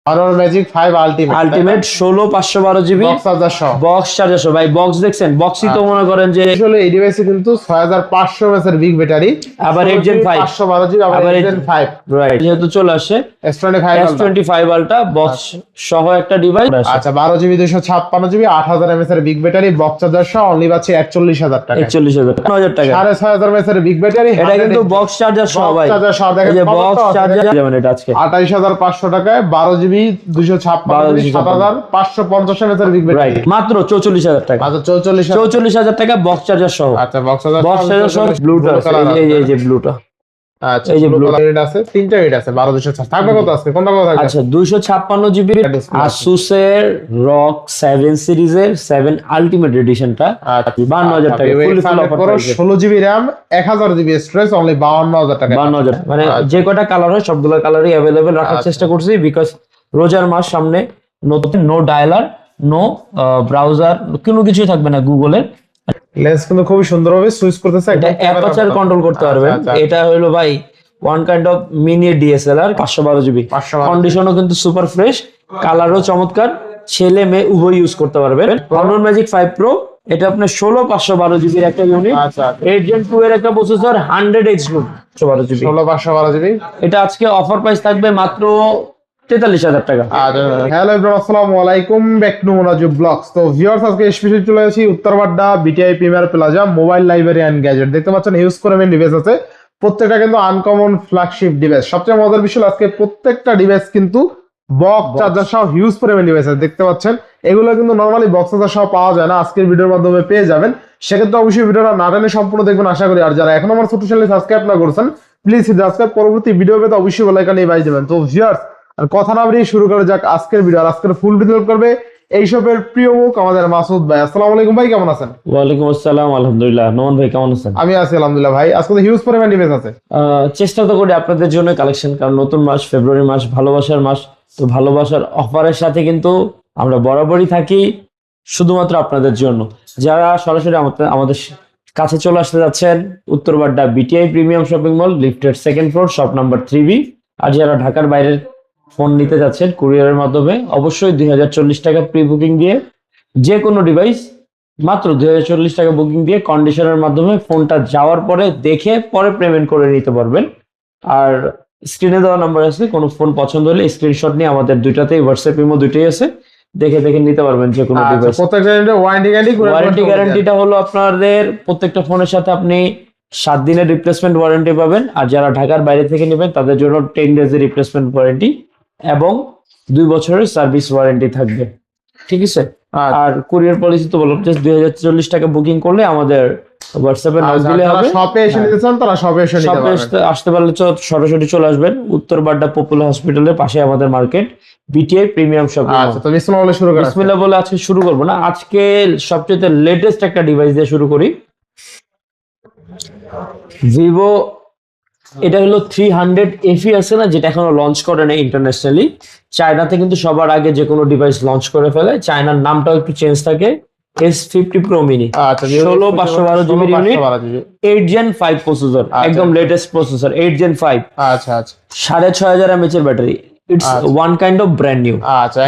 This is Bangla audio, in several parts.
Honor Magic 5 ultimate 16512 GB box charger সহ। ভাই বক্স দেখছেন, বক্সই তো মনে করেন যে আসলে এই ডিভাইসে কিন্তু 6500 mAh এর বিগ ব্যাটারি, আবার 8 Gen 5 512 জিবি, আবার 8 Gen 5 রাইট, যেহেতু চলে আসে S25 আলট্রা বক্স সহ একটা ডিভাইস। আচ্ছা 12 জিবি 256 জিবি 8000 mAh এর বিগ ব্যাটারি, বক্স চার্জার সহ অনলি পাচ্ছি 41000 টাকা। 41000 টাকা 6500 mAh এর বিগ ব্যাটারি, এটা কিন্তু বক্স চার্জার সহ ভাই। এই যে বক্স চার্জার যেমন এটা আজকে 28500 টাকায় 12 জিবি 256 জিবি 7550 mAh এর বিগ ব্যাটারি মাত্র 44000 টাকা। মাত্র 44000 টাকা বক্স চার্জার সহ। আচ্ছা বক্স চার্জার সহ ব্লুটা, এই যে ব্লুটা। আচ্ছা এই যে ব্লু কালার আছে, তিনটা রেট আছে 12256 থাকবে কত আজকে, কোনটা কত থাকবে? আচ্ছা 256 জিবি Asus এর ROG 7 সিরিজের 7 আলটিমেট এডিশনটা 52000 টাকা full offer. 16 GB RAM 1000 GB storage only 52000 টাকা। 52000 মানে যে কয়টা কালার হয় সবগুলো কালারই अवेलेबल রাখার চেষ্টা করছি, বিকজ রোজার মাস সামনে। নতুন নো ডায়ালার, নো ব্রাউজার, কোনো কিছুই থাকবে না গুগলের। লেন্স কিন্তু খুবই সুন্দরভাবে সুইচ করতেছে, এটা অ্যাপারচার কন্ট্রোল করতে পারবেন। এটা হলো ভাই one kind of mini DSLR 512 GB. কন্ডিশনও কিন্তু সুপার ফ্রেশ, কালারও চমৎকার, ছেলে মেয়ে উভয় ইউজ করতে পারবেন। Honor Magic 5 Pro এটা আপনার 16512 জিবির একটা ইউনিট, 8 Gen 2 এর একটা processor, 100X zoom, 16512 GB. 16512 GB এটা আজকে অফার প্রাইস থাকবে মাত্র 43000 টাকা। হ্যালো এভরিওয়ান, আসসালামু আলাইকুম, ব্যাক টু মুনাজিব ব্লগস। তো ভিউয়ার্স আজকে স্পেশালি চলে আসি Uttar Badda BTI premier plaza mobile library and gadget. দেখতে পাচ্ছেন হিউজ করে মেন ডিভাইস আছে, প্রত্যেকটা কিন্তু আনকমন ফ্ল্যাগশিপ ডিভাইস। সবচেয়ে মজার বিষয় আজকে প্রত্যেকটা ডিভাইস কিন্তু বক্স চার্জার সহ হিউজ পরিমাণ ডিভাইস আছে। দেখতে পাচ্ছেন এগুলো কিন্তু নরমালি বক্স চার্জার সহ পাওয়া যায় না, আজকের ভিডিওর মাধ্যমে পেয়ে যাবেন। সেক্ষেত্রে অবশ্যই ভিডিওটা না টেনে সম্পূর্ণ দেখবেন আশা করি। আর যারা এখন আমার ছোট চ্যানেল সাবস্ক্রাইব না করেছেন প্লিজ সাবস্ক্রাইব, পরবর্তী ভিডিও পেতে অবশ্যই বেল আইকনে বাজিয়ে দেবেন। তো ভিউয়ার্স আর কথা না বাড়িয়ে শুরু করা যাক আজকের ভিডিও। আর আজকের ফুল ভিডিও করবে এইসবের প্রিয় মুখ আমাদের মাসুদ ভাই। আসসালামু আলাইকুম ভাই, কেমন আছেন? ওয়ালাইকুম আসসালাম, আলহামদুলিল্লাহ। নোমান ভাই কেমন আছেন? আমি আছি আলহামদুলিল্লাহ ভাই। আজকে তো হিউজ পরিমাণ ডিভাইস আছে, চেষ্টা তো করি আপনাদের জন্য কালেকশন, কারণ নতুন মাস, ফেব্রুয়ারি মাস, ভালোবাসার মাস। তো ভালোবাসার অফারের সাথে কিন্তু আমরা বরাবরই থাকি শুধুমাত্র আপনাদের জন্য। যারা সরাসরি আমাদের কাছে চলে আসতে যাচ্ছেন, Uttar Badda BTI premium shopping mall, lifted second floor, shop number 3B। আর যারা ঢাকার বাইরের ফোন নিতে যাচ্ছেন কুরিয়ারের মাধ্যমে, অবশ্যই 2040 টাকা প্রি বুকিং দিয়ে যে কোনো ডিভাইস মাত্র 2040 টাকা বুকিং দিয়ে কন্ডিশনের মাধ্যমে ফোনটা যাওয়ার পরে দেখে পরে পেমেন্ট করে নিতে পারবেন। আর স্ক্রিনে দেওয়া নাম্বার আছে, কোনো ফোন পছন্দ হলে স্ক্রিনশট নিয়ে আমাদের দুইটাতেই হোয়াটসঅ্যাপ ইমো দুইটাই আছে, দেখে দেখে নিতে পারবেন যে কোনো ডিভাইস। প্রত্যেকটা ওয়ারেন্টি গ্যারান্টিটা হলো আপনাদের প্রত্যেকটা ফোনের সাথে আপনি 7 দিনের রিপ্লেসমেন্ট ওয়ারেন্টি পাবেন। আর যারা ঢাকার বাইরে থেকে নেবেন তাদের জন্য 10 ডেজের রিপ্লেসমেন্ট ওয়ারেন্টি এবং 2 বছরের সার্ভিস ওয়ারেন্টি থাকবে, ঠিক আছে? আর কুরিয়ার পলিসি তো বললাম, জাস্ট 2040 টাকা বুকিং করলে আমাদের হোয়াটসঅ্যাপে নক দিলে হবে। শপে এসে নিতে চান তারা শপে এসে নিতে পারবেন। শপে আসতে পারলে সরাসরি চলে আসবেন উত্তরবাড্ডা পপুলার হসপিটালের পাশে আমাদের market BTI premium shopping mall. আচ্ছা তো বিসমিল্লাহ বলে শুরু করি। বিসমিল্লাহ বলে আজকে শুরু করব না, আজকে সবচেয়ে লেটেস্ট একটা ডিভাইস দিয়ে শুরু করি। ভিভো এটা হলো 300 FE আছে না, যেটা এখনো লঞ্চ করে না ইন্টারন্যাশনালি। চায়নাতে কিন্তু সবার আগে যে কোনো ডিভাইস লঞ্চ করে ফেলে, চায়নার নামটাও একটু চেঞ্জ থাকে। S50 Pro Mini 16512 GB unit, 8 Gen 5 processor, একদম লেটেস্ট প্রসেসর, 8 Gen 5। আচ্ছা আচ্ছা 6500 mAh এর battery. It's one kind of brand new,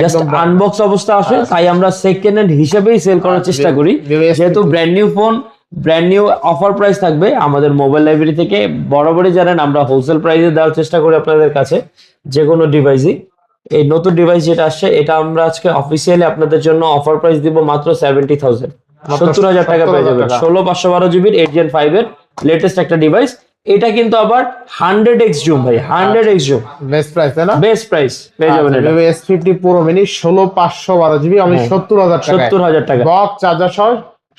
just unbox অবস্থা আসে, তাই আমরা সেকেন্ড হ্যান্ড হিসেবেই সেল করার চেষ্টা করি। যেহেতু brand new phone, brand new offer price থাকবে আমাদের মোবাইল লাইব্রেরি থেকে। বরাবরই জানেন আমরা হোলসেল প্রাইসে দেওয়ার চেষ্টা করি আপনাদের কাছে যে কোনো ডিভাইসই। এই নতুন ডিভাইস যেটা আসছে এটা আমরা আজকে অফিসিয়ালি আপনাদের জন্য অফার প্রাইস দিব মাত্র 70,000, 70,000 টাকা পেয়ে যাবেন। 16512 জিবির 8 Gen 5 এর লেটেস্ট একটা ডিভাইস। এটা কিন্তু আবার 100X জুম ভাই, 100X জুম, বেস্ট প্রাইস তাই না? বেস্ট প্রাইস পেয়ে যাবেন। এটা S50 Pro Mini 16512 জিবি আমি 70,000 টাকা বক্স চার্জার সহ।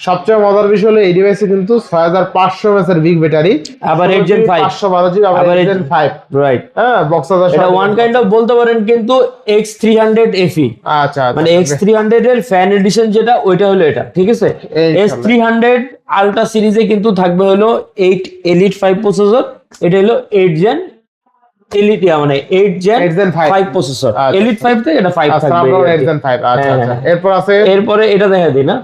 সবচেয়ে মজার বিষয় হলো এই ডিভাইসে কিন্তু 6500 mAh এর বিগ ব্যাটারি, আবার 8 Gen 5 512 জিবি, আবার 8 Gen 5 রাইট। হ্যাঁ বক্স চার্জার এটা ওয়ান কাইন্ড অফ বলতে পারেন কিন্তু X300 FE। আচ্ছা মানে X300 এর ফ্যান এডিশন যেটা, ওইটা হলো এটা, ঠিক আছে? S300 আলট্রা সিরিজে কিন্তু থাকবে হলো 8 Elite 5 প্রসেসর, এটা হলো 8 Gen Elite, মানে 8 Gen 5 প্রসেসর। Elite 5 থেকে এটা 5 থাকবে, 8 Gen 5। আচ্ছা আচ্ছা এরপর আছে, এরপরে এটা দেখা দিই না।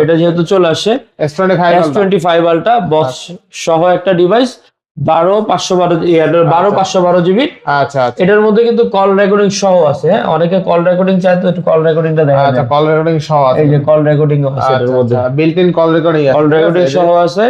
এটা যেহেতু চলে আসে S25 আলট্রা বক্স সহ একটা ডিভাইস, 12 জিবি। আচ্ছা আচ্ছা এটার মধ্যে কিন্তু কল রেকর্ডিং সহ আছে, হ্যাঁ অনেকে কল রেকর্ডিং চায় তো একটু কল রেকর্ডিংটা দেখা আচ্ছা, কল রেকর্ডিং সহ আছে। এই যে কল রেকর্ডিং আছে এটার মধ্যে, বিল্ট ইন কল রেকর্ডিং আছে, কল রেকর্ডিং ঠিক আছে? সহ আছে।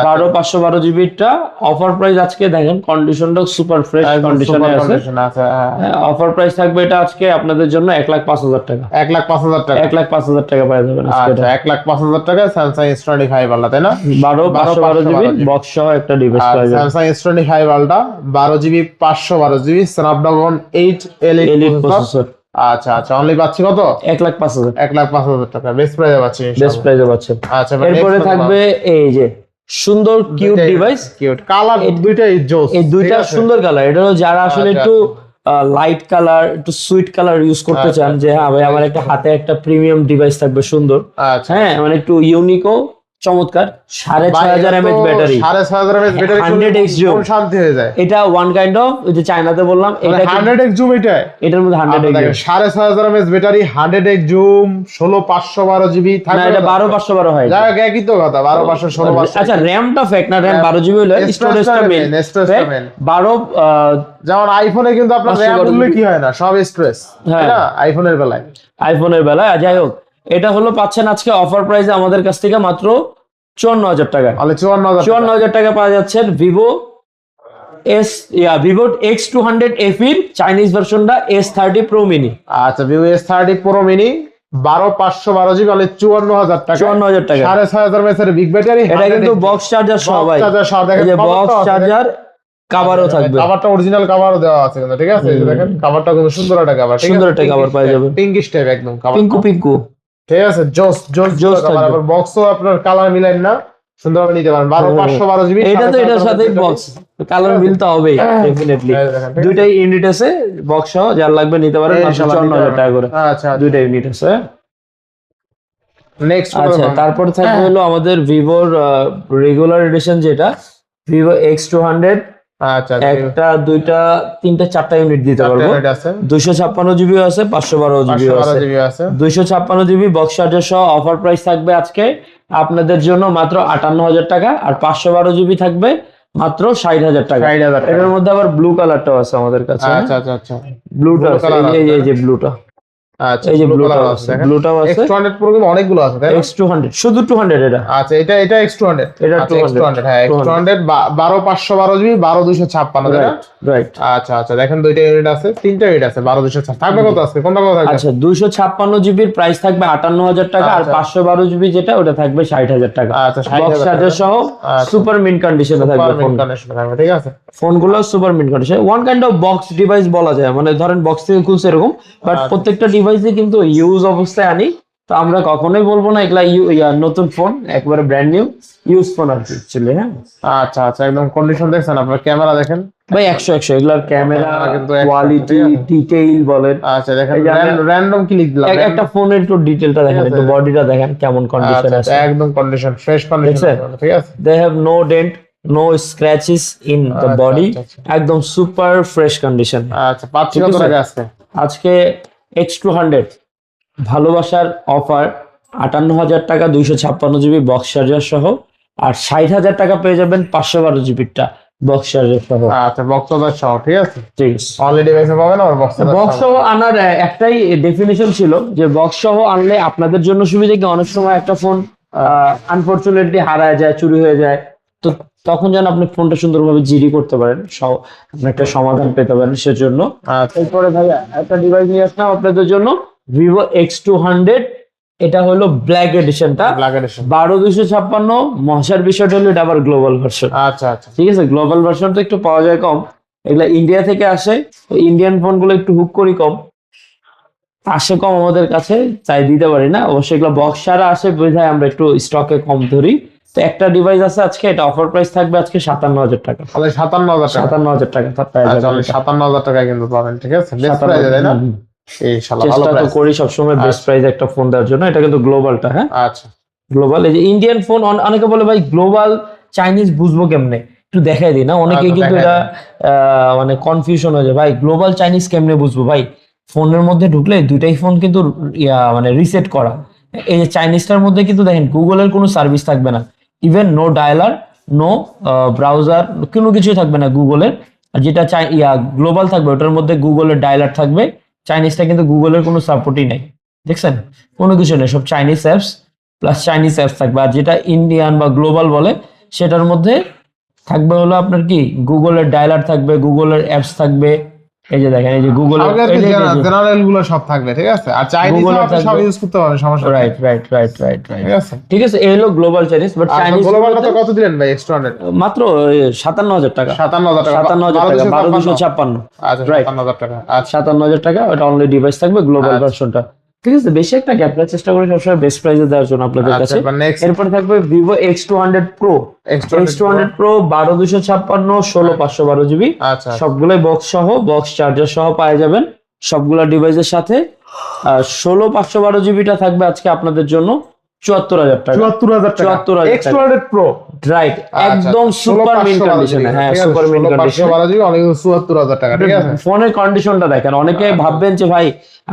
512 জিবিটা অফার প্রাইস আজকে দেখেন কন্ডিশনটা সুপার ফ্রেশ একদম কন্ডিশনে super আছে। condition আছে, হ্যাঁ। অফার প্রাইস থাকবে এটা আজকে আপনাদের জন্য 1,05,000 টাকা। 1,05,000 টাকা। 1,05,000 টাকা পাওয়া যাবেন আজকে এটা। আচ্ছা, 1,05,000 টাকা স্যামসাং S25 আলট্রা, তাই না? 512 জিবি বক্স সহ একটা ডিভাইস পাওয়া যাবে। Samsung S25 ultra 12 GB 512 GB Snapdragon 8 elite elite processor. Processor. আচ্ছা আচ্ছা, অনলি পাচ্ছি কত? 1,05,000 1,05,000 টাকা, বেস্ট প্রাইসে পাচ্ছি বেস্ট ইনশাআল্লাহ। প্রাইসে পাচ্ছেন। আচ্ছা, এরপরে থাকবে এই যে সুন্দর কিউট ডিভাইস, কিউট কালার, দুইটাই জোস। এই দুইটা সুন্দর কালার। এটা হলো যারা আসলে আচ্ছা, একটু লাইট কালার, একটু সুইট কালার ইউজ করতে আচ্ছা, চান, যে হ্যাঁ ভাই আমার একটা হাতে একটা প্রিমিয়াম ডিভাইস থাকবে সুন্দর, আচ্ছা, হ্যাঁ মানে একটু ইউনিকও চমৎকার। 6,500 mAh battery, 6,500 mAh battery, 100x zoom। কোন শান্তি হয়ে যায়। এটা ওয়ান কাইন্ড অফ ওই যে চায়নাতে বললাম এটা 100x জুম, এটার মধ্যে 100x zoom। 6,500 mAh battery, 100x zoom, 16,512 GB না থাকবে। এটা 12,512 হয়। যাই হোক, একই তো কথা, 12,500 16,500। আচ্ছা র্যামটা ফেক না, র্যাম 12 জিবি হলে স্টোরেজটা মেন। 12 যেমন আইফোনে কিন্তু আপনার 512 র্যাম বললে কি হয় না, সব স্ট্রেস, হ্যাঁ। তাই না? আইফোনের বেলায় আইফোনের বেলায় যাই হোক, এটা হলো পাচ্ছেন আজকে অফার প্রাইসে আমাদের কাছ থেকে মাত্র 54,000 টাকা। তাহলে 54,000 54,000 টাকা পাওয়া যাচ্ছে ভিভো X200 FE চাইনিজ ভার্সনটা S30 Pro Mini। আচ্ছা, Vivo S30 Pro Mini 12,512 GB, তাহলে 54,000 টাকা। 54,000 টাকা। 6,500 mAh এর বিগ ব্যাটারি, এটা কিন্তু বক্স চার্জার সহ ভাই, এই যে বক্স চার্জার কাভারও থাকবে। কভারটা অরিজিনাল কভারও দেওয়া আছে কিন্তু, ঠিক আছে? এই যে দেখেন কভারটা কিন্তু সুন্দর একটা কভার, সুন্দর একটা cover পাওয়া যাবে। পিঙ্কিশ টাইপ একদম কভার, পিঙ্কু পিঙ্কু, ঠিক আছে? জোস জোস জোস কভার। থাকবে। আবার বক্সও আপনার কালার মিলাইন না, সুন্দরভাবে নিতে পারেন। 12,512 জিবি, এটা তো এটার সাথে বক্স কালার মিলতে হবে ডেফিনেটলি। দুইটাই ইউনিট আছে বক্স সহ, যার লাগবে নিতে পারেন মাত্র 54,000 টাকা করে। আচ্ছা, দুইটা ইউনিট আছে। নেক্সট আচ্ছা তারপর থাকবে হলো আমাদের ভিভোর রেগুলার এডিশন, যেটা ভিভো X200। আচ্ছা, একটা দুইটা তিনটা চারটা ইউনিট দিতে পারবো। 256 জিবি আছে, 512 জিবি আছে। 512 জিবি আছে, 256 জিবি বক্স চার্জার সহ অফার প্রাইস থাকবে আজকে আপনাদের জন্য মাত্র 58,000 টাকা। আর 512 জিবি থাকবে মাত্র 60,000 টাকা। 60,000 টাকা। এটার মধ্যে আবার ব্লু কালারটাও আছে আমাদের কাছে। আচ্ছা আচ্ছা আচ্ছা, ব্লুটা blue আছে, color এই যে আছে। এই যে ব্লুটা, আচ্ছা, এই যে blue ব্লুটাও color আছে, দেখেন। ব্লুটাও আছে। X200 Pro কিন্তু অনেকগুলো আছে, তাই না? X200 শুধু 200 এটা। আচ্ছা, এটা X200, এটা আচ্ছা, 200, X200, হ্যাঁ 12,512 জিবি, 12,256, তাই না? রাইট। আচ্ছা আচ্ছা, দেখেন দুইটা ইউনিট আছে, তিনটা ইউনিট আছে, 12,256 থাকবে। কত আছে, কোনটা কত থাকবে? আচ্ছা 256 জিবির প্রাইস থাকবে 58,000 টাকা। আর আচ্ছা। 512 জিবি যেটা ওটা থাকবে 60,000 টাকা। আচ্ছা, 60,000 বক্স চার্জার সহ আচ্ছা। সুপার মিন কন্ডিশনে থাকবে ফোন। থাকবে, ঠিক আছে? ফোনগুলো super mint condition, one kind of box device বলা যায়, মানে ধরেন বক্স থেকে খুলছে এরকম, বাট আচ্ছা। প্রত্যেকটা ডিভাইসে কিন্তু ইউজ অবস্থায় আনি। তো আমরা কখনোই বলবো না এগুলা নতুন ফোন, একবারে ব্র্যান্ড নিউ ইউজ ফোন আর কি ছিল। হ্যাঁ আচ্ছা আচ্ছা, একদম কন্ডিশন দেখছেন, আপনার ক্যামেরা দেখেন ভাই 100 এগুলার ক্যামেরা কিন্তু 100, কোয়ালিটি ঠিক আছে? ডিটেইল বলেন। আচ্ছা, দেখেন এই যে র্যান্ডম ক্লিক দিলাম, একটা ফোনের একটু ডিটেইলটা দেখেন, একটু বডিটা দেখেন কেমন কন্ডিশন আছে। একদম কন্ডিশন, ফ্রেশ কন্ডিশন, দেখছেন? ঠিক আছে? They have no dent, no scratches in the আচ্ছা, body, আচ্ছা, আচ্ছা। একদম সুপার ফ্রেশ কন্ডিশন। আচ্ছা, পাচ্ছি ঠিক কত আছে? টাকা আজকে? আজকে X200 ভালোবাসার অফার 58,000 টাকা, 256 জিবি বক্স চার্জার সহ। আর 60,000 টাকা পেয়ে যাবেন 512 জিবিটা বক্স চার্জার সহ। আচ্ছা, বক্সদার সহ, ঠিক আছে? ঠিক আছে। অলরেডি ডিভাইসে পাবেন আর বক্সদার বক্স সহ আনার একটাই ডেফিনিশন ছিল যে বক্স সহ আনলে আপনাদের জন্য সুবিধা কি, অনেক সময় একটা ফোন আনফরচুনেটলি হারায় যায়, চুরি হয়ে যায়, তো তখন যেন আপনি ফোনটা সুন্দরভাবে জিডি করতে পারেন, আপনি একটা সমাধান পেতে পারেন সেজন্য। আচ্ছা, এরপরে ভাইয়া একটা ডিভাইস নিয়ে আসলাম আপনাদের জন্য, ভিভো X200। এটা হলো ব্ল্যাক এডিশনটা, ব্ল্যাক এডিশন। 12,256। মশার বিষয়টা হলো এটা আবার গ্লোবাল ভার্সন। আচ্ছা আচ্ছা, ঠিক আছে, গ্লোবাল ভার্সন তো একটু পাওয়া যায় কম, এগুলা ইন্ডিয়া থেকে আসে, ইন্ডিয়ান ফোনগুলো একটু হুক করি কম আসে, কম আমাদের কাছে, তাই দিতে পারি না। অবশ্যই এগুলো বক্স ছাড়া আসে বোঝায় আমরা একটু স্টকে কম ধরি। তো একটা ডিভাইস আছে আজকে, এটা অফার প্রাইস থাকবে আজকে 57,000 টাকা। তাহলে 57,000 টাকা। 57,000 টাকা আচ্ছা, 57,000 টাকা কিন্তু পাবেন, ঠিক আছে? বেস্ট প্রাইসে, তাই না? ইনশাআল্লাহ ভালো চেষ্টা তো প্রাইস। করি সবসময় বেস্ট প্রাইসে একটা ফোন দেওয়ার জন্য। এটা কিন্তু গ্লোবালটা, হ্যাঁ আচ্ছা, গ্লোবাল। এই যে ইন্ডিয়ান ফোন, অনেকে বলে ভাই গ্লোবাল চাইনিজ বুঝবো কেমনে, একটু দেখাই দিই না। অনেকে আচ্ছা, কিন্তু দেখাই এটা মানে কনফিউশন হয়ে যায়, ভাই গ্লোবাল চাইনিজ কেমনে বুঝবো। ভাই ফোনের মধ্যে ঢুকলে দুইটাই ফোন কিন্তু মানে রিসেট করা। এই যে চাইনিজটার মধ্যে কিন্তু দেখেন গুগলের কোনো সার্ভিস থাকবে না, even no dialer, no browser, কোনো কিছুই থাকবে না গুগলের। আর যেটা গ্লোবাল থাকবে ওটার মধ্যে গুগলের ডায়ালার থাকবে। চাইনিজটা কিন্তু গুগলের কোনো সাপোর্টই নাই, দেখছেন, কোনো কিছু নেই, সব Chinese apps plus Chinese apps থাকবে। আর যেটা ইন্ডিয়ান বা গ্লোবাল বলে সেটার মধ্যে থাকবে হলো আপনার কি গুগলের ডায়ালার থাকবে, গুগলের অ্যাপস থাকবে। এই যে দেখেন, এই যে গুগলের জেনারেল গুলো সব থাকবে, ঠিক আছে। আর চাইনিজ আপনি সব ইউজ করতে পারবেন, সমস্যা নেই। রাইট, ঠিক আছে, ঠিক আছে। এই হলো global Chinese, but Chinese global কত দিলেন ভাই এক্সট্রা? মাত্র 57,000 টাকা। 57,000 টাকা, 57,000 টাকা, 12,256। আচ্ছা, রাইট, 57,000 টাকা। আচ্ছা, 57,000 টাকা, ওটা অনলি ডিভাইস থাকবে, গ্লোবাল ভার্সনটা। ঠিক আছে, বেশি একটা গ্যাপ না, চেষ্টা করি সবসময় বেস্ট প্রাইসে দেওয়ার জন্য আপনাদের কাছে। এরপর থাকবে Vivo X200 Pro। X200 Pro 12,256, 16,512 GB. আচ্ছা, সবগুলোই বক্স সহ, বক্স চার্জার সহ পাওয়া যাবেন সবগুলা ডিভাইসের সাথে। আর 16,512 জিবিটা থাকবে আজকে আপনাদের জন্য 74,000 টাকা। 74,000 X200 Pro, রাইট, একদম সুপার মিন কন্ডিশনে। হ্যাঁ, সুপার মিন কন্ডিশনে, 74,000 টাকা। ঠিক আছে, ফোনের কন্ডিশনটা দেখেন। অনেকে ভাববেন যে ভাই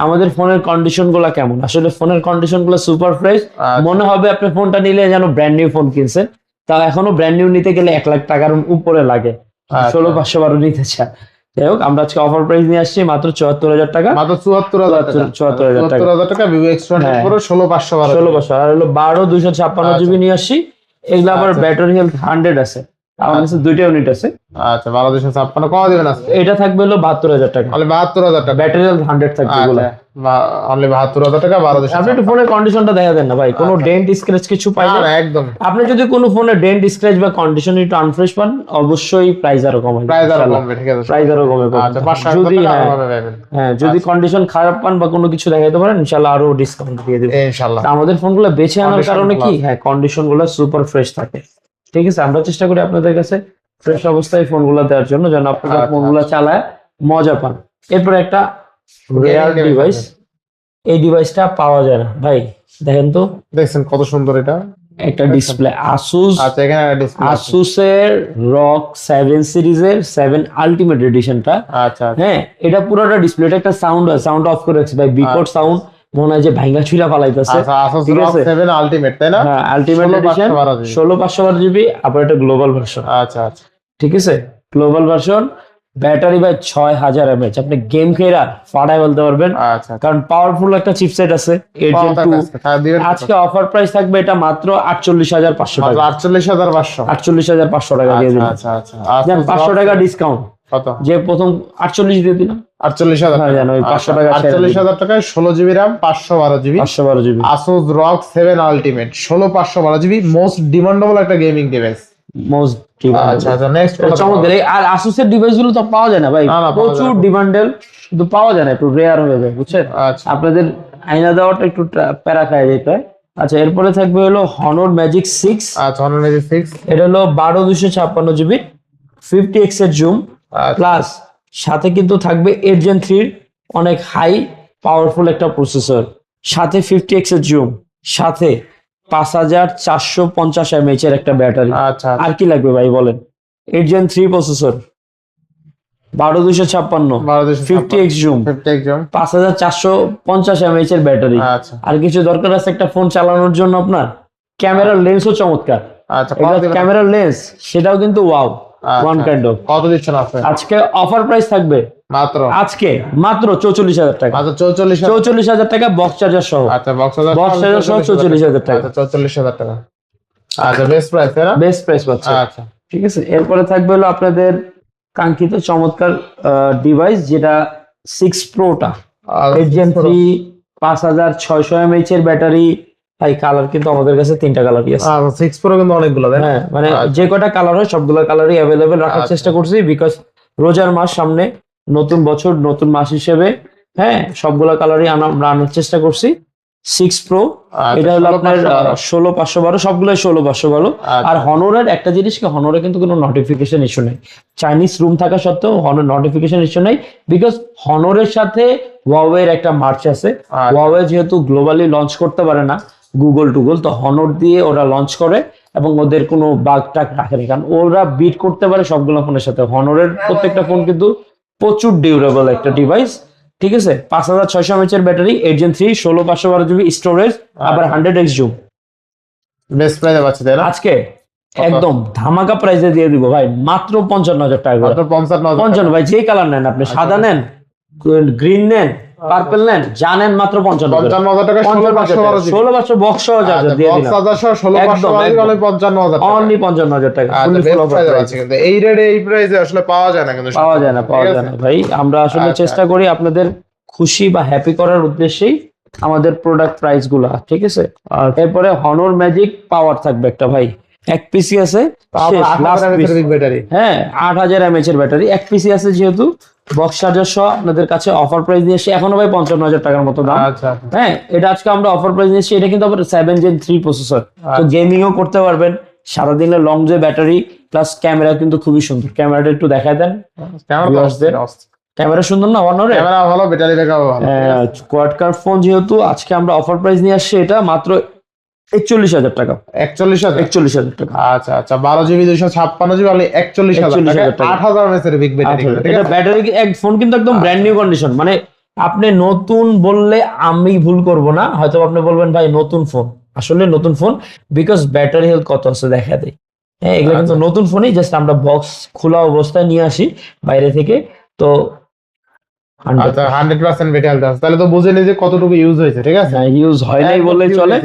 আমাদের ফোনের কন্ডিশন গুলা কেমন, আসলে ফোনের কন্ডিশন গুলো সুপার ফ্রেশ। মনে হবে আপনি ফোনটা নিলে যেন ব্র্যান্ড নিউ ফোন কিনছেন। তা এখনো ব্র্যান্ড নিউ নিতে গেলে 1 লাখ টাকার উপরে লাগে, 16,512 নিতে চায়। যাই হোক, আমরা আজকে অফার প্রাইস নিয়ে আসছি মাত্র 74,000 টাকা। মাত্র 74,000 টাকা Vivo X200 Pro 16,512। আর হলো 12,256 জিবি নিয়ে আসছি। এগুলো আবার ব্যাটারি হেলথ 100 আছে, আমার কাছে 2টা ইউনিট আছে। আচ্ছা, 12,256 কত দিবেন আজকে? এটা থাকবে হলো 72,000 টাকা। তাহলে 72,000 টাকা, ব্যাটারি হেলথ 100 থাকবে এগুলো। অনলি 72,000 টাকা, 12,256। আপনি একটু ফোনের কন্ডিশনটা দেখা দেন না ভাই, কোনো ডেন্ট স্ক্র্যাচ কিছু পাই না? একদম। আপনি যদি কোনো ফোনে ডেন্ট স্ক্র্যাচ বা কন্ডিশন একটু আনফ্রেশ পান, অবশ্যই প্রাইস আরো কমে, প্রাইস আরো কমবে। ঠিক আছে, প্রাইস আরো কমে। আচ্ছা, 500 যদি টাকা কমে পাবেন। হ্যাঁ, যদি কন্ডিশন খারাপ পান বা কোনো কিছু দেখাইতে পারেন, ইনশাআল্লাহ আরো ডিসকাউন্ট দিয়ে দেব ইনশাআল্লাহ। আমাদের ফোনগুলো বেছে আনার কারণে কি, হ্যাঁ, কন্ডিশন গুলো সুপার ফ্রেশ থাকে। ঠিক আছে, আমরা চেষ্টা করি আপনাদের কাছে ফ্রেশ অবস্থায় ফোনগুলো দেওয়ার জন্য, যেন আপনারা ফোনগুলো চালায় মজা পান। এরপর একটা রেয়ার ডিভাইস, এই ডিভাইসটা পাওয়া যায় না ভাই, দেখেন তো, দেখছেন কত সুন্দর এটা একটা ডিসপ্লে আসুস। আচ্ছা, এখানে একটা ডিসপ্লে আসুসের রক 7 সিরিজের 7 আলটিমেট এডিশনটা। আচ্ছা, হ্যাঁ, এটা পুরোটা ডিসপ্লে, এটা একটা সাউন্ড অফ করে রাখছি ভাই, বিকট সাউন্ড, মনে হয় যে ভাঙা ছুঁড়া ফালাইতেছে। আচ্ছা, Asus ROG 7 আলটিমেট, তাই না? হ্যাঁ, আলটিমেট এডিশন 16,512 জিবি। আবার এটা গ্লোবাল ভার্সন। আচ্ছা, আচ্ছা, ঠিক আছে, গ্লোবাল ভার্সন। ব্যাটারি ভাই 6000 mAh, আপনি গেম খেলা ফাটায় বলতে পারবেন, আচ্ছা, কারণ পাওয়ারফুল একটা চিপসেট আছে 8 Gen 2। আজকে অফার প্রাইস থাকবে এটা মাত্র 48,500 টাকা। 48,500, 48,500 টাকা দিয়ে দিলাম। আচ্ছা, আচ্ছা, 500 টাকা ডিসকাউন্ট। কত? যে প্রথম 48 দিয়ে দিলাম, 48,000 হ্যাঁ জানো, ওই 500 টাকা 48,000 টাকায় 16 GB RAM, 512 GB, 512 GB Asus ROG 7 ultimate 16,512 GB, most demandable একটা গেমিং ডিভাইস। মোস্ট আচ্ছা, আচ্ছা, নেক্সট চমৎকার। আর আসুসের ডিভাইস গুলো তো পাওয়া যায় না ভাই, প্রচুর ডিমান্ডেল, কিন্তু পাওয়া যায় না, একটু রেয়ার হয়ে যায়, বুঝছেন। আচ্ছা, আপনাদের আইনা দেওয়াটা একটু প্যারা খায় যেতে হয়। আচ্ছা, এরপরে থাকবে হলো Honor Magic 6। আচ্ছা, Honor Magic 6, এটা হলো 12,256 জিবি, 50x এর জুম, প্লাস সাথে কিন্তু থাকবে 8 Gen 3 অনেক হাই পাওয়ারফুল একটা প্রসেসর, সাথে 50x এর জুম, সাথে 5,450 mAh এর একটা ব্যাটারি। আচ্ছা, আর কি লাগবে ভাই বলেন? 8 Gen 3 processor, 12,256, 50x zoom, 5,450 mAh এর ব্যাটারি। আচ্ছা, আর কিছু দরকার আছে একটা ফোন চালানোর জন্য? আপনার ক্যামেরার লেন্সও চমৎকার, আচ্ছা, ক্যামেরার লেন্স সেটাও কিন্তু ওয়াও, ওয়ান কাইন্ড অফ। কত দিচ্ছেন আপনি? আজকে অফার প্রাইস থাকবে মাত্র, আজকে মাত্র 44,000 টাকা। মাত্র 44,000 টাকা বক্স চার্জার সহ। আচ্ছা, বক্স চার্জার সহ 44,000 টাকা। আচ্ছা, 44,000 টাকা। আচ্ছা, বেস্ট প্রাইস, তাই না? বেস্ট প্রাইস পাচ্ছে। আচ্ছা, ঠিক আছে, এরপরে থাকবে হলো আপনাদের কাঙ্ক্ষিত চমৎকার ডিভাইস, যেটা 6 প্রোটা, 8 Gen 3, 5,600 mAh এর ব্যাটারি। ভাই কালার কিন্তু আমাদের কাছে 3টা কালারই আছে। 6 Pro কিন্তু অনেকগুলো, তাই না? হ্যাঁ, মানে যে কটা কালার হয় সবগুলো কালারই অ্যাভেলেবেল রাখার চেষ্টা করছি, বিকজ রোজার মাস সামনে, নতুন বছর নতুন মাস হিসেবে, হ্যাঁ, সবগুলো কালারই আমরা আনার চেষ্টা করছি। 6 Pro, এটা হলো আপনার 16,512, সবগুলোই 16,512। আর হনরের একটা জিনিস কি, হনরে কিন্তু কোনো নোটিফিকেশন ইস্যু নেই, চাইনিজ রুম থাকা সত্ত্বেও হনর নোটিফিকেশন ইস্যু নেই, বিকজ হনরের সাথে ওয়াওয়ের একটা মার্চ আছে। ওয়াওয়ে যেহেতু গ্লোবালি লঞ্চ করতে পারে না গুগল টুগল, তো হনর দিয়ে ওরা লঞ্চ করে এবং ওদের কোনো বাগ টাগ রাখেনি, কারণ ওরা বিট করতে পারে সবগুলো ফোনের সাথে। হনরের প্রত্যেকটা ফোন কিন্তু প্রচুর ডিউরেবল একটা ডিভাইস। ঠিক আছে, 5,600 mAh এর ব্যাটারি, 8 Gen 3, 16,512 জিবি স্টোরেজ, আবার 100x জুম। বেস্ট প্রাইসে পাচ্ছি, তাই না? আজকে একদম ধামাকা প্রাইসে দিয়ে দিব ভাই, মাত্র 55,000 টাকা করে। মাত্র 55,000 55 ভাই, যে কালার নেন আপনি, সাদা নেন, গ্রিন নেন, পার্পল নেন, জানেন মাত্র 55,000 টাকা 16 বক্স সহ চার্জার দিয়ে দিলাম। 55,000 অনলি 55,000 টাকা। কিন্তু এই রেটে এই প্রাইসে আসলে পাওয়া যায় না, কিন্তু পাওয়া যায় না ভাই। আমরা আসলে চেষ্টা করি আপনাদের খুশি বা হ্যাপি করার উদ্দেশ্যেই আমাদের প্রোডাক্ট প্রাইস গুলা, ঠিক আছে। এরপরে হনর ম্যাজিক পাওয়ার থাকবে একটা ভাই, এক পিসি আছে, হ্যাঁ 8000 mAh এর ব্যাটারি, এক পিসি আছে, যেহেতু বক্স চার্জার সহ আপনাদের কাছে অফার প্রাইস নিয়ে এসে, এখনো ভাই 55,000 টাকার মতো দাম। হ্যাঁ, এটা আজকে আমরা অফার প্রাইস নিয়ে এসেছি। এটা কিন্তু আবার 7 Gen 3 প্রসেসর, তো গেমিংও করতে পারবেন, সারাদিনের লং যে ব্যাটারি, প্লাস ক্যামেরা কিন্তু খুবই সুন্দর। ক্যামেরাটা একটু দেখায় দেন, ক্যামেরা সুন্দর না? অনরে ক্যামেরা ভালো, ব্যাটারি ব্যাকআপ ভালো। কোয়াড কার ফোন, যেহেতু আজকে আমরা অফার প্রাইস নিয়ে আসছি, এটা মাত্র 41,000 টাকা। 41,000 টাকা। আচ্ছা আচ্ছা, 12GB 256GB অনলি 41,000 টাকা। 8000 mAh এর বিগ ব্যাটারি। এটা ব্যাটারি এক ফোন কিন্তু একদম ব্র্যান্ড নিউ কন্ডিশন। মানে আপনি নতুন বললে আমি ভুল করব না, হয়তো আপনি বলবেন ভাই নতুন ফোন, আসলে নতুন ফোন, বিকজ ব্যাটারি হেলথ কত আছে দেখা দেয়। হ্যাঁ, এগুলো কিন্তু নতুন ফোনই, জাস্ট আমরা বক্স খোলা অবস্থায় নিয়ে আসি বাইরে থেকে। তো 100% ব্যাটারি আছে, তাহলে তো বুঝে নিয়ে যে কতটুকু ইউজ হয়েছে, ঠিক আছে। ইউজ হয় নাই বললেই চলে,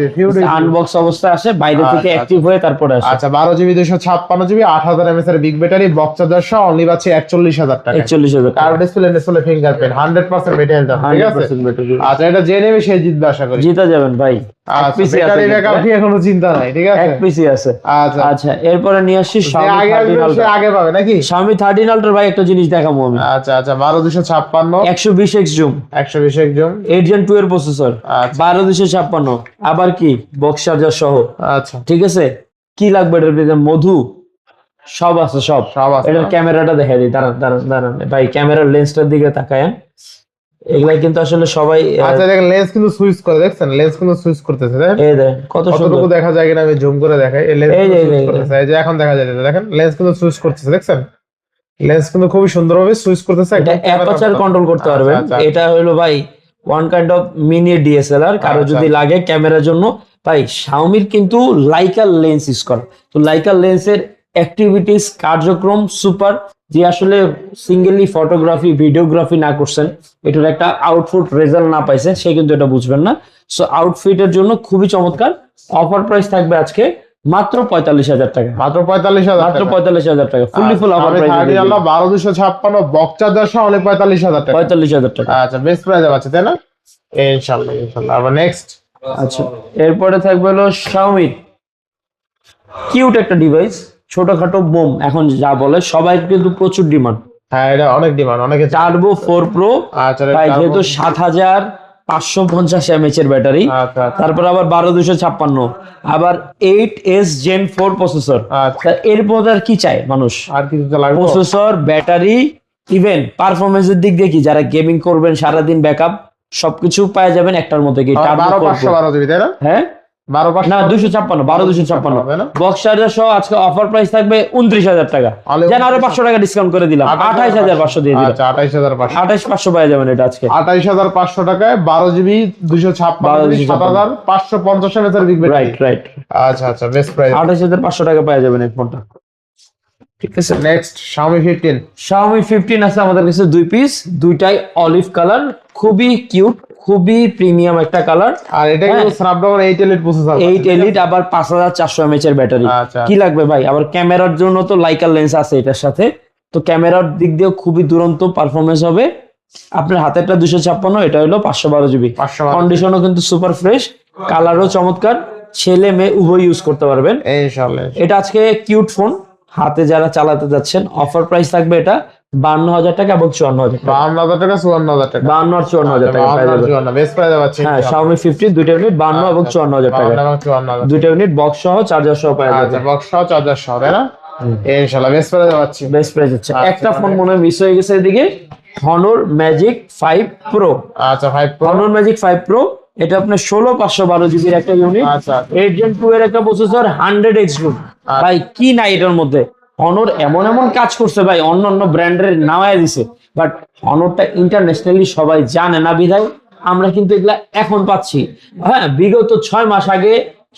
আনবক্স অবস্থায় আসে, বাইরে থেকে অ্যাক্টিভ হয়ে তারপরে আসে। আচ্ছা, 12GB 256GB 8000 mAh এর বিগ ব্যাটারি, বক্স চার্জার সহ অনলি পাচ্ছি 41,000 টাকা। 41,000 কার্ভ ডিসপ্লে ফিঙ্গারপ্রিন্ট, 100% ব্যাটারি আছে, ঠিক আছে। আচ্ছা, এটা যে নেবে সে জিতবে, আশা করি জিতা যাবেন ভাই। ব্যাটারি ব্যাকআপ নিয়ে কোনো চিন্তা নাই, ঠিক আছে, এক পিসি আছে। আচ্ছা, এরপরে নিয়ে আসছি আগে পাবে নাকি Xiaomi 13 Ultra ভাই, একটা জিনিস দেখাবো আমি। আচ্ছা আচ্ছা, 12256 120x zoom, 120x zoom, 8 Gen 2 এর প্রসেসর, 12256, আবার কি বক্স চার্জার সহ। আচ্ছা, ঠিক আছে, কি লাগবে এটার ভিতরে? মধু সব আছে, সব আছে। এটার ক্যামেরাটা দেখাই দিই, দাঁড়ান ভাই, ক্যামেরার লেন্সটার দিকে তাকায়। এগুলাই কিন্তু আসলে সবাই, আচ্ছা দেখেন, লেন্স কিন্তু সুইচ করে, দেখছেন লেন্স কিন্তু সুইচ করতেছে, দেখেন এই দেখেন কতটুকু দেখা যায় কিনা, আমি জুম করে দেখাই। এই লেন্স সুইচ করতেছে, এই যে এখন দেখা যায়, দেখেন লেন্স কিন্তু সুইচ করতেছে, দেখছেন লেন্স কিন্তু খুবই সুন্দরভাবে সুইচ করতেছে। এটা অ্যাপারচার কন্ট্রোল করতে পারবেন। এটা হলো ভাই one kind of mini DSLR, কারো যদি লাগে ক্যামেরার জন্য। ভাই শাওমির কিন্তু লাইকা লেন্স ইউজ করে, তো লাইকা লেন্সের অ্যাক্টিভিটিস কার্যক্রম সুপার। যে আসলে সিঙ্গেলি ফটোগ্রাফি ভিডিওগ্রাফি না করছেন, এটার একটা আউটপুট রেজাল্ট না পাইছেন, সে কিন্তু এটা বুঝবেন না। সো আউটফিটের জন্য খুবই চমৎকার। অফার প্রাইস থাকবে আজকে মাত্র 45,000 টাকা। মাত্র 45,000 টাকা, fully full offer price. 12256 box charger সহ অনলি 45,000 টাকা। 45,000 টাকা। আচ্ছা, বেস্ট প্রাইস আছে, তাই না? ইনশাআল্লাহ। আবার নেক্সট। আচ্ছা, এরপরে থাকবে হলো Xiaomi কিউট একটা ডিভাইস, ছোটখাটো বোম, এখন যা বলে সবাই কিন্তু প্রচুর ডিমান্ড। হ্যাঁ, এটা অনেক ডিমান্ড, অনেকে টার্বো 4 Pro। আচ্ছা, যেহেতু 7550 mAh এর ব্যাটারি, তারপর আবার 12256, আবার 8s Gen 4 প্রসেসর। এরপর আর কি চায় মানুষ? আর কিছু তো লাগবে? প্রসেসর, ব্যাটারি, ইভেন পারফরমেন্সের দিক দিয়ে কি, যারা গেমিং করবেন সারাদিন ব্যাকআপ সবকিছু পাওয়া যাবেন একটার মধ্যে। কি 12512 তাই না? হ্যাঁ, 256 বক্স চার্জার সহ আজকে অফার প্রাইস থাকবে 29,000 টাকা। যেন আরো 500 টাকা ডিসকাউন্ট করে দিলাম, 28,500 দিয়ে দিলাম। আচ্ছা, 28,500 28,500 পাওয়া যাবেন এটা আজকে। 28,500 টাকায় 12GB 256 7550 mAh এর বিগ ব্যাটারি। রাইট। আচ্ছা আচ্ছা, বেস্ট প্রাইস 28,500 টাকা পাওয়া যাবেন এই ফোনটা। ঠিক আছে, নেক্সট Xiaomi 15 আছে আমাদের কাছে, দুই পিস, দুইটাই অলিভ কালার, খুবই কিউট, খুবই প্রিমিয়াম একটা কালার। আর এটা কিন্তু Snapdragon 8 Elite প্রসেসর, 8 Elite, আবার 5400 mAh এর ব্যাটারি। কি লাগবে ভাই? আবার ক্যামেরার জন্য তো লাইকা লেন্স আছে এটার সাথে, তো ক্যামেরার দিক দিয়েও খুবই দুরন্ত পারফরমেন্স হবে। আপনার হাতেরটা 256, এটা হলো 512GB। কন্ডিশনও কিন্তু সুপার ফ্রেশ, কালারও চমৎকার, ছেলে মেয়ে উভয় ইউজ করতে পারবেন ইনশাআল্লাহ। এটা আজকে কিউট ফোন, হাতে যারা চালাতে যাচ্ছেন, অফার প্রাইস থাকবে এটা 52,000 টাকা এবং 54,000 টাকা। 52,000 টাকা, 54,000 টাকা, 52 আর 54,000 টাকা পাওয়া যাবে। বেস্ট প্রাইস আছে। হ্যাঁ, Xiaomi 15 দুইটা ইউনিট 52 এবং 54,000 টাকা, দুইটা ইউনিট বক্স সহ চার্জার সহ পাওয়া যাবে। আচ্ছা, বক্স সহ চার্জার সহ, তাই না? ইনশাআল্লাহ বেস্ট প্রাইস আছে। বেস্ট প্রাইস হচ্ছে। একটা ফোন মনে হয় মিস হয়ে গেছে এদিকে, Honor Magic 5 Pro। আচ্ছা, 5 Pro, Honor Magic 5 Pro, এটা আপনার 16512GB এর একটা ইউনিট। আচ্ছা, 8 Gen 2 এর একটা প্রসেসর, 100x জুম। ভাই কি নাই এটার মধ্যে? Honor এমন কাজ করছে ভাই, অন্য ব্র্যান্ডের নামায় দিছে, বাট Honorটা ইন্টারন্যাশনালি সবাই জানে না বিধায় আমরা কিন্তু এগুলা এখন পাচ্ছি। হ্যাঁ, বিগত 6 মাস আগে,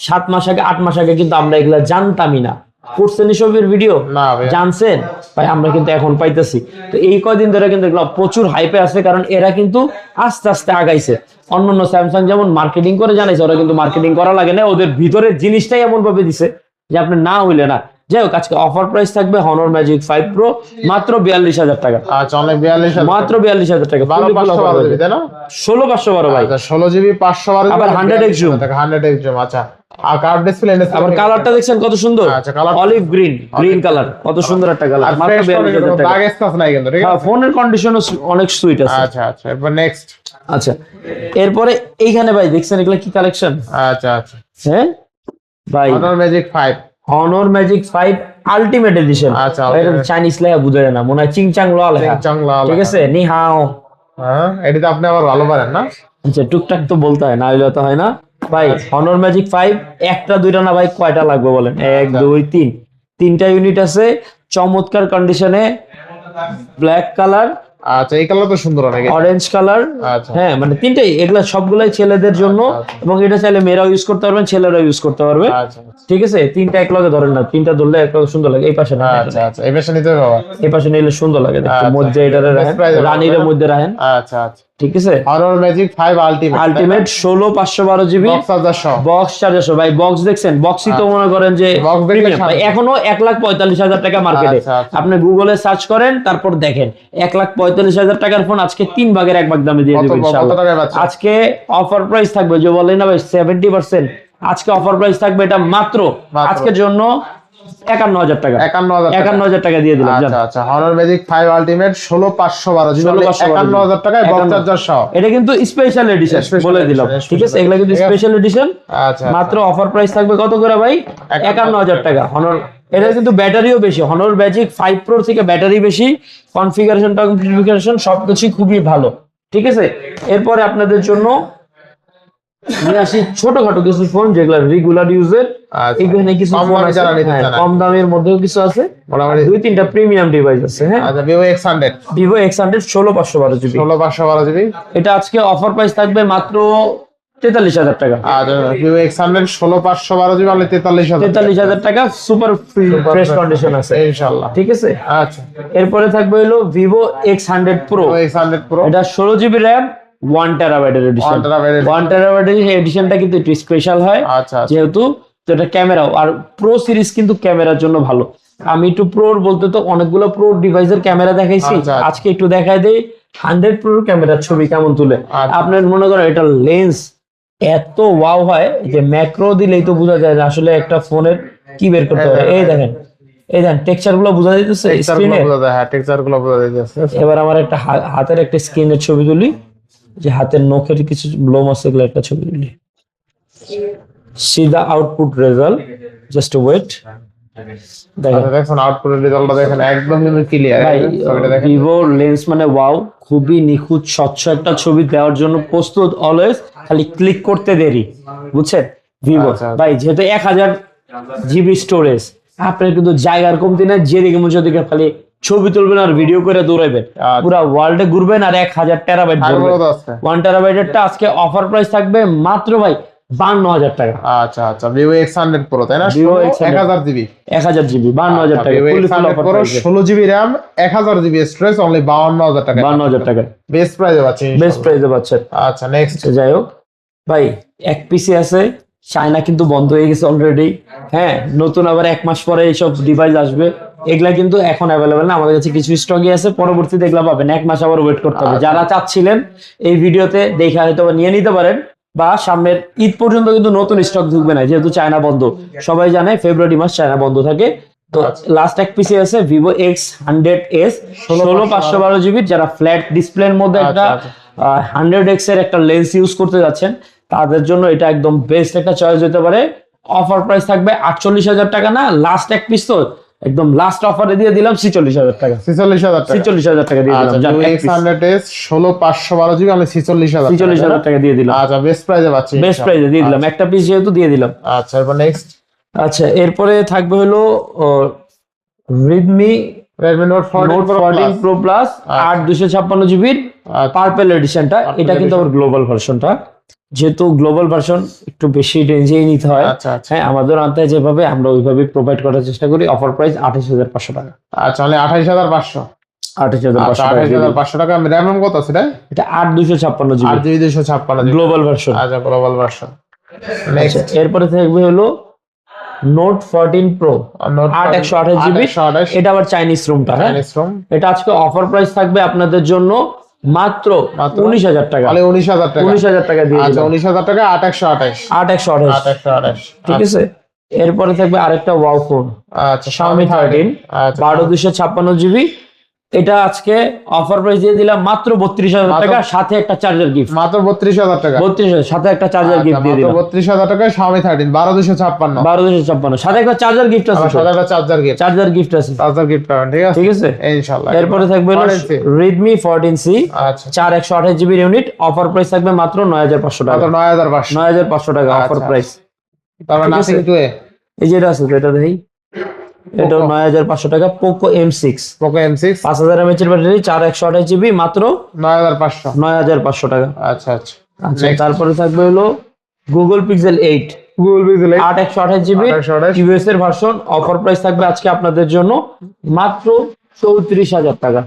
7 মাস আগে, 8 মাস আগে কিন্তু আমরা এগুলা জানতামই না। করছেন এসবের ভিডিও না ভাই জানছেন ভাই, আমরা কিন্তু এখন পাইতেছি। তো এই কয়দিন ধরে কিন্তু এগুলো প্রচুর হাইপে আছে, কারণ এরা কিন্তু আস্তে আস্তে আগাইছে। অন্যান্য স্যামসাং যেমন মার্কেটিং করে জানাইছে, ওরা কিন্তু মার্কেটিং করা লাগে না, ওদের ভিতরের জিনিসটাই এমন ভাবে দিছে যে আপনি না হইলে না। যাই হোক, আজকে অফার প্রাইস থাকবে হনর ম্যাজিক 5 প্রো মাত্র 42,000 টাকা। আচ্ছা অনেক 42,000 মাত্র 42,000 টাকা। 12,512 জিবি তাই না? 16,512 ভাই। আচ্ছা 16 জিবি 512 আবার 100x zoom। 100x zoom। আচ্ছা আর কার্ড ডিসপ্লে আবার কালারটা দেখছেন কত সুন্দর, আচ্ছা, কালার অলিভ গ্রিন কালার, কত সুন্দর একটা কালার। আর মাত্র 42,000 টাকা। দাগ স্ক্র্যাচ নাই কিন্তু, ঠিক হ্যাঁ, আছে? ফোনের কন্ডিশনও অনেক সুইট আছে। আচ্ছা আচ্ছা এরপর নেক্সট। আচ্ছা, এরপরে এইখানে ভাই দেখছেন এগুলা কি কালেকশন? আচ্ছা আচ্ছা হ্যাঁ ভাই, Honor Magic 5 Honor magic 5 ultimate edition. আচ্ছা, এটা ultimate। চাইনিজ লেখা বুঝা যায় না, মনে হয় চিংচাং ল লেখা। চাংলা ঠিক আছে, নি হাও। হ্যাঁ এটা তো আপনি আবার ভালো পারেন না? আচ্ছা, টুকটাক তো বলতে হয়, না হইলে তো হয় না ভাই। হনর ম্যাজিক 5 একটা দুইটা না ভাই, কয়টা লাগবে বলেন? 1 2 3 তিনটা ইউনিট আছে, চমৎকার কন্ডিশনে, ব্ল্যাক কালার, আচ্ছা এই কালার তো সুন্দর অনেক। Orange colour. আচ্ছা হ্যাঁ মানে তিনটাই, এগুলা সবগুলাই ছেলেদের জন্য, এবং এটা চাইলে মেয়েরাও ইউজ করতে পারবেন, ছেলেরাও ইউজ করতে পারবে। আচ্ছা ঠিক আছে, তিনটা এক লগে ধরেন না, তিনটা ধরলে এক লগে সুন্দর লাগে। এই পাশে না, আচ্ছা আচ্ছা এই বেশি নিতে হবে। এই পাশে নিলে সুন্দর লাগে দেখতে। আচ্ছা। মধ্যে এটা রাখেন, price হবে, রানীর তাই না? মধ্যে রাখেন। আচ্ছা আচ্ছা ঠিক আছে, Honor Magic 5 Ultimate ultimate 16,512 GB, box charger সহ। বক্স চার্জার ভাই। বক্স দেখছেন, বক্সই তো মনে করেন যে Box দেখলে premium। ভাই, সামনে। এখনো 1,45,000 টাকা মার্কেটে। আচ্ছা, আচ্ছা। আপনি গুগলে সার্চ করেন, তারপর দেখেন 1,45,000 টাকার ফোন আজকে 3 ভাগের 1 ভাগ দামে দিয়ে কত দিবেন কত ইনশাআল্লাহ। টাকায় পাচ্ছেন? আজকে অফার প্রাইস থাকবে, যে বলেন না ভাই 70%, আজকে অফার প্রাইস থাকবে এটা মাত্র আজকের জন্য 51,000 টাকা। 51,000 টাকা। 51,000 টাকা দিয়ে দিলাম। আচ্ছা আচ্ছা Honor Magic 5 Ultimate 16,512 জিবি 51,000 টাকায় বক্স চার্জার সহ। এটা কিন্তু স্পেশাল এডিশন Special বলে দিলাম। edition, ঠিক আছে, special এগুলা কিন্তু edition। Special edition. আচ্ছা মাত্র অফার প্রাইস থাকবে কত করে ভাই? 51,000 টাকা। হনর, এটা কিন্তু ব্যাটারিও বেশি, হনর ম্যাজিক 5 প্রো থেকে ব্যাটারি বেশি, কনফিগারেশন সবকিছু খুবই ভালো। ঠিক আছে, এরপরে আপনাদের জন্য নিয়ে আসি ছোটখাটো কিছু ফোন যেগুলো রেগুলার ইউজের। আচ্ছা। এখানে কিছু কম ফোন দামে আছে, যারা নিতে হ্যাঁ, চান। কম দামের মধ্যেও কিছু আছে, মোটামুটি 2-3টা প্রিমিয়াম ডিভাইস আছে। হ্যাঁ, আচ্ছা Vivo X100 Vivo X100 16,512 GB. 16,512 GB. এটা আজকে অফার প্রাইস থাকবে মাত্র 43,000 টাকা। আর Vivo X100 16,512 জিবি মানে 43,000 43,000 টাকা, সুপার ফ্রেশ কন্ডিশন আছে ইনশাআল্লাহ। ঠিক আছে, আচ্ছা এরপরে থাকবে হলো Vivo X100 pro. Vivo X100 Pro এটা 16 জিবি র্যাম, 1 টেরাবাইটের এডিশন। 1 terabyte 1 টেরাবাইটের এডিশনটা কিন্তু একটু স্পেশাল হয়, আচ্ছা আচ্ছা যেহেতু তো এটা ক্যামেরাও, আর প্রো সিরিজ কিন্তু ক্যামেরার জন্য ভালো। আমি একটু প্রোর বলতে তো অনেকগুলো প্রো ডিভাইসের ক্যামেরা দেখাইছি, আচ্ছা, আচ্ছা। আজকে একটু দেখাই দেই 100 প্রোর ক্যামেরার ছবি কেমন তুলে। আচ্ছা। আপনার মনে করেন এটা লেন্স এত ওয়াও হয় যে ম্যাক্রো দিলেই তো বোঝা যায় যে আসলে একটা ফোনের কি বের করতে হবে। এই দেখেন, এই দেখেন টেক্সচার গুলো বোঝা যাইতেছে টেক্সচার গুলো স্ক্রিনে। বোঝা যায়, হ্যাঁ টেক্সচার গুলো বোঝা যাচ্ছে। এবার আমার একটা হাতের একটা স্ক্রিনের ছবি তুলি, যে হাতের নখের কিছু লোম আছে, এগুলো একটা ছবি তুলি। সিধা আউটপুট রেজাল্ট, জাস্ট ওয়েট। দেখেন আচ্ছা দেখুন আউটপুটের রেজাল্টটা দেখেন একদম ক্লিয়ার। ভাই, ছবিটা দেখেন ভিভো লেন্স মানে ওয়াও, খুবই নিখুঁত স্বচ্ছ একটা ছবি দেওয়ার জন্য প্রস্তুত অলওয়েজ, খালি ক্লিক করতে দেরি, বুঝছেন ভিভো আচ্ছা। ভাই। যেহেতু 1000 জিবি স্টোরেজ, আপনার কিন্তু জায়গার কমতি না, যেদিকে মনে দিকে খালি ছবি তুলবেন আর ভিডিও করে দৌড়াবেন, আচ্ছা। পুরো ওয়ার্ল্ডে ঘুরবেন আর 1000 টেরাবাইট আরো ধরবেন। কত আছে? 1 টেরাবাইটেরটা আজকে অফার প্রাইস থাকবে মাত্র ভাই 52,000 টাকা। আচ্ছা আচ্ছা Vivo X100 Pro তাই না? Vivo X100 1000 জিবি 1000 জিবি 52,000 টাকা, Vivo ফুল X100 অফার Pro প্রাইসে 16 GB RAM 1000 GB storage only 52,000 টাকা। 52,000 টাকা বেস্ট প্রাইসে পাচ্ছেন বেস্ট প্রাইসে পাচ্ছেন। আচ্ছা নেক্সট। তো যাই হোক ভাই, এক পিসি আছে, চায়না কিন্তু বন্ধ হয়ে গেছে অলরেডি। হ্যাঁ, নতুন আবার 1 মাস পরে এইসব ডিভাইস আসবে, এগুলা কিন্তু এখন অ্যাভেলেবেল না, আমাদের কাছে কিছু স্টকই আছে, পরবর্তীতে এগুলা পাবেন। 1 মাস আবার ওয়েট করতে হবে। যারা চাচ্ছিলেন এই ভিডিওতে দেখে হয়তো নিয়ে নিতে পারেন, বা সামনের ঈদ পর্যন্ত কিন্তু নতুন স্টক ঢুকবে না, যেহেতু চায়না বন্ধ। সবাই জানে ফেব্রুয়ারি মাস চায়না বন্ধ থাকে। তো লাস্ট এক পিসি আছে ভিভো X100s 16,512 জিবি, যারা ফ্ল্যাট ডিসপ্লের মধ্যে একটা 100x এর একটা লেন্স ইউজ করতে যাচ্ছেন, তাদের জন্য এটা একদম বেস্ট একটা চয়েস হতে পারে। অফার প্রাইস থাকবে 48,000 টাকা, না লাস্ট এক পিস তো একদম লাস্ট অফারে দিয়ে দিলাম 46,000 টাকা। 46,000 টাকা 46,000 টাকা দিয়ে আচ্ছা দিলাম, যাক, Vivo এক piece। X100s 16,512 জিবি আমি 46,000 46,000 টাকা দিয়ে দিলাম, আচ্ছা বেস্ট প্রাইসে পাচ্ছি বেস্ট প্রাইসে দিয়ে দিলাম, একটা পিস যেহেতু দিয়ে দিলাম। আচ্ছা এরপর নেক্সট আচ্ছা, এরপরে থাকবে হলো Redmi Redmi Note 14 note Pro 14 Plus pro plus 8 256 জিবির আচ্ছা। পার্পল এডিশনটা। এটা কিন্তু আবার গ্লোবাল ভার্সনটা। যেহেতু গ্লোবাল ভার্সন একটু বেশি রেঞ্জেই নিতে হয়। আচ্ছা আচ্ছা হ্যাঁ, আমাদের আন্তায় যেভাবে আমরা ওইভাবে প্রোভাইড করার চেষ্টা করি। অফার প্রাইস 28,500 টাকা। আচ্ছা, মানে 28,500। 28,500 টাকা। 28,500 টাকা। র্যাম কত আছে এটা? এটা 8,256 জিবি 8,256 জিবি গ্লোবাল ভার্সন। আচ্ছা, গ্লোবাল ভার্সন। আচ্ছা, এরপরে থাকবে হলো নোট 14 প্রো নোট 8/128 জিবি। 8/128 এটা আবার চাইনিজ রুমটা। হ্যাঁ, চাইনিজ রুম। এটা আজকে অফার প্রাইস থাকবে আপনাদের জন্য মাত্র 19,000 টাকা। তাহলে 19,000 টাকা। 19,000 টাকা দিয়ে আচ্ছা, দিলাম। 19,000 টাকা 8/128। 8/128 8/128 ঠিক আছে। এরপরে থাকবে আরেকটা ওয়াও ফোন আচ্ছা, Xiaomi 13 আচ্ছা 12,256 জিবি। এটা আজকে অফার প্রাইস দিয়ে দিলাম মাত্র 32,000 টাকা, সাথে একটা চার্জার গিফট। মাত্র 32,000 টাকা। 32,000 সাথে একটা চার্জার গিফট দিয়ে দিলাম। 32,000 টাকায় Xiaomi 13 12,256। 12,256 সাথে একটা চার্জার গিফট আছে। সাথে একটা চার্জার গিফট। চার্জার গিফট আছে। চার্জার গিফট পাবেন। ঠিক আছে, ঠিক আছে ইনশাআল্লাহ। এরপরে থাকবে হলো 14C Redmi 14C আচ্ছা 4/128 জিবি ইউনিট। অফার প্রাইস থাকবে মাত্র 9,500 টাকা। মাত্র 9,500। 9,500 টাকা অফার আচ্ছা। প্রাইস। তারপর ঠিক আছে। নাথিং টু এ এই যেটা আছে এটা দেখি, এটা 9,500 টাকা। Poco M6 Poco M6 5000 mAh এর ব্যাটারি 4/128 জিবি মাত্র 9,500। 9,500 টাকা। আচ্ছা আচ্ছা। আচ্ছা, তারপরে থাকবে হলো Google pixel 8 Google pixel 8/128 GB 8/128 US এর ভার্সন। অফার প্রাইস থাকবে আজকে আপনাদের জন্য মাত্র 34,000 টাকা।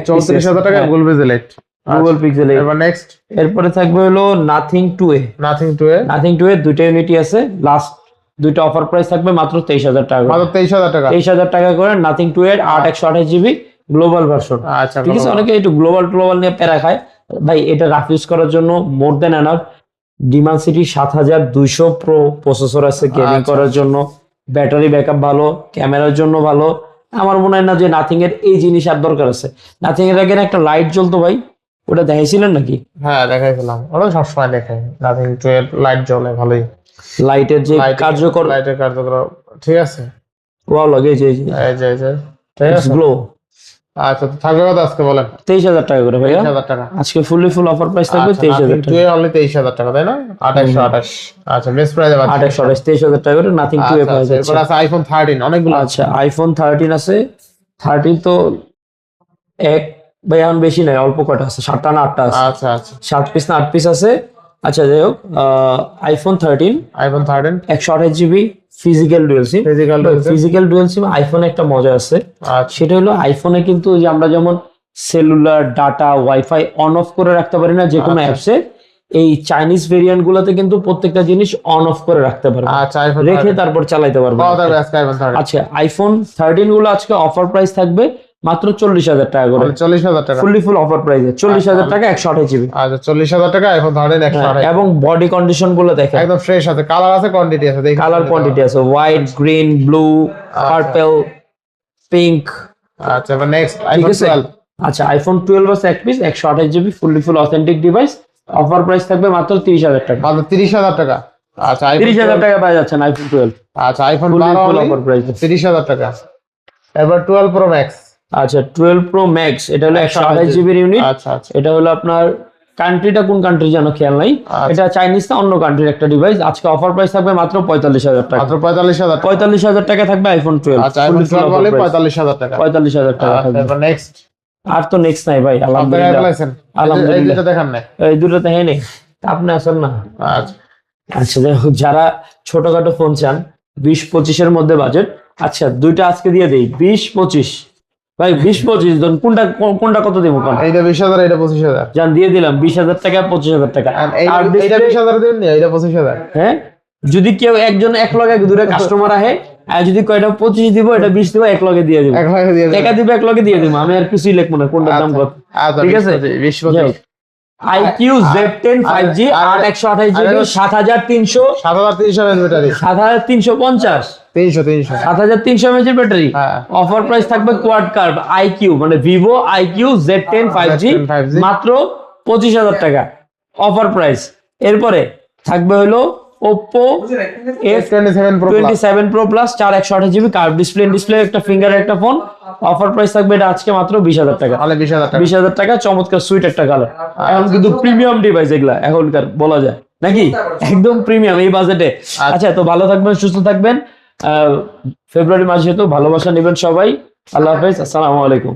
34,000 টাকা গুগল পিক্সেল 8। Google pixel 8। এবার নেক্সট এরপরে থাকবে হলো nothing 2A। Nothing to A nothing 2A দুইটা ইউনিটই আছে। লাস্ট দুইটা অফার প্রাইস থাকবে মাত্র 23,000 টাকা করে। মাত্র 23,000 টাকা। 23,000 টাকা করে nothing 2A 8/128 GB global version. আচ্ছা, ঠিক আছে। অনেকে একটু গ্লোবাল নিয়ে প্যারা খায় ভাই, এটা রাফ ইউজ করার জন্য মোর দেন এনাফ। ডিমানসিটি 7200 প্রো প্রসেসর আছে গেমিং আচ্ছা। করার জন্য। ব্যাটারি ব্যাকআপ ভালো, ক্যামেরার জন্য ভালো। আমার মনে হয় না যে নাথিং এর এই জিনিস আর দরকার আছে। নাথিং এর আগে একটা লাইট জ্বলতো ভাই, ওটা দেখাইছিলেন নাকি? হ্যাঁ, দেখাইছিলাম। ওটা সবসময় দেখাই। নাথিং টু এর লাইট জ্বলে ভালোই। লাইটের যে কার্যকর লাইটের কার্যকর। ঠিক আছে। ওয়াও লাগে এই যে এই যে ঠিক আছে। গ্লো। আচ্ছা, তো থাকবে কত আজকে বলেন? 23,000 টাকা করে ভাইয়া। 23,000 টাকা। আজকে ফুল অফার প্রাইস থাকবে 23,000 টু টাকা। এ অনলি 23,000 টাকা, তাই না? 2828। আচ্ছা, বেস্ট প্রাইসে পাচ্ছেন। 2828 23,000 টাকা করে নাথিং 2A পাওয়া যাচ্ছে। এরপর আছে আইফোন 13 অনেকগুলো। আচ্ছা, আইফোন 13 আছে। 13 তো এক ভাই এখন বেশি নাই, অল্প কটা আছে, 7টা না 8টা আছে। আচ্ছা আচ্ছা। 7 পিস না 8 পিস আছে। আচ্ছা, যাই হোক, iPhone 13 iPhone 13 128 GB physical dual SIM. Physical dual SIM আইফোনে একটা মজা আছে, আচ্ছা সেটা হলো আইফোনে কিন্তু ওই যে আমরা যেমন cellular data wifi on of করে রাখতে পারি না যে কোনো আচ্ছা। অ্যাপসে, এই চাইনিজ ভেরিয়েন্ট গুলোতে কিন্তু প্রত্যেকটা জিনিস অন অফ করে রাখতে পারবে, আচ্ছা। আইফোন রেখে তারপর চালাইতে পারবে। কত থাকবে আজকে আইফোন 13? আচ্ছা, আইফোন 13 গুলো আজকে অফার প্রাইস থাকবে মাত্র 40,000 টাকা করে। 40,000 টাকা। ফুল অফার প্রাইসে 40,000 টাকা 128 জিবি। আচ্ছা, 40,000 টাকা আইফোন 13 128। এবং বডি কন্ডিশন গুলো দেখেন, একদম ফ্রেশ আছে, কালার আছে, কোয়ান্টিটি আছে। দেখি কালার কোয়ান্টিটি আছে, white, green, blue, purple, pink. আচ্ছা, এবার নেক্সট ঠিক আইফোন আছে। 12। আচ্ছা, আইফোন 12 আছে এক piece 128 GB full authentic device. Offer price থাকবে মাত্র 30,000 টাকা। মাত্র 30,000 টাকা। আচ্ছা, আইফোন 30,000 টাকা পাওয়া যাচ্ছে না আইফোন 12। আচ্ছা, আইফোন ফুল 12 অফার প্রাইস। 30,000 টাকা। এবার 12 প্রো ম্যাক্স। আচ্ছা, 12 প্রো ম্যাক্স, এটা হলো 128 জিবির ইউনিট। আচ্ছা আচ্ছা। এটা হলো আপনার কান্ট্রিটা কোন কান্ট্রি জানো খেয়াল নাই, এটা চাইনিজ না অন্য কান্ট্রির একটা ডিভাইস। আজকে অফার প্রাইস থাকবে মাত্র 45,000 টাকা। মাত্র 45,000 টাকা। 45,000 টাকা থাকবে আইফোন 12। আচ্ছা, আইফোন 12 বলে 45,000 টাকা। 45,000 টাকা আচ্ছা, থাকবে। এবার নেক্সট আর তো নেক্সট নাই ভাই, আপনারা আলহামদুলিল্লাহ। অ্যাপ্লাইছেন। আলহামদুলিল্লাহ। এটা দেখান না। এই দুটো তো হ্যাঁ নেই, আপনি আসেন না। আচ্ছা আচ্ছা, যাই হোক, যারা ছোটখাটো ফোন চান 20-25 এর মধ্যে বাজেট, আচ্ছা দুইটা আজকে দিয়ে দেই 20-25 ভাই। 20-25 কোনটা কত দিব কোন? এইটা 20,000, এটা 25,000। জান দিয়ে দিলাম 20,000 টাকা 25,000 টাকা। আর এইটা display- 20,000 দিবেন না, এটা 25,000। হ্যাঁ, যদি কেউ একজন এক লগে দুটো কাস্টমার আহে, আর যদি কয়টা 25 দিব, এটা 20 দিব, এক লগে দিয়ে দিব। এক লাখ দিয়ে দেন। টাকা দিবে এক লগে দিয়ে দিব, আমি আর কিছুই লিখবো না কোনটার দাম কত। আচ্ছা, ঠিক আছে? 20,25। IQ Z10 5G 8/128 GB 7,300 7,300 mAh battery. 7,350 300 7,300 mAh battery. হ্যাঁ। অফার প্রাইস থাকবে কোয়াড কার্ভ IQ মানে Vivo IQ Z10 5G Z10 5G মাত্র 25,000 টাকা অফার প্রাইস। এরপরে থাকবে হলো Oppo S27 Pro Plus। F27 Pro Plus 4/128 GB curve display একটা ফিঙ্গারের একটা ফোন। অফার প্রাইস থাকবে এটা আজকে মাত্র 20,000 টাকা। তাহলে 20,000 টাকা। 20,000 টাকা, চমৎকার সুইট একটা কালার। এখন কিন্তু প্রিমিয়াম ডিভাইস এগুলা এখনকার বলা যায় নাকি, একদম প্রিমিয়াম এই বাজেটে। আচ্ছা, তো ভালো থাকবেন, সুস্থ থাকবেন। ফেব্রুয়ারি মাস যেহেতু ভালোবাসা নেবেন সবাই। আল্লাহ হাফেজ, আসসালামু আলাইকুম।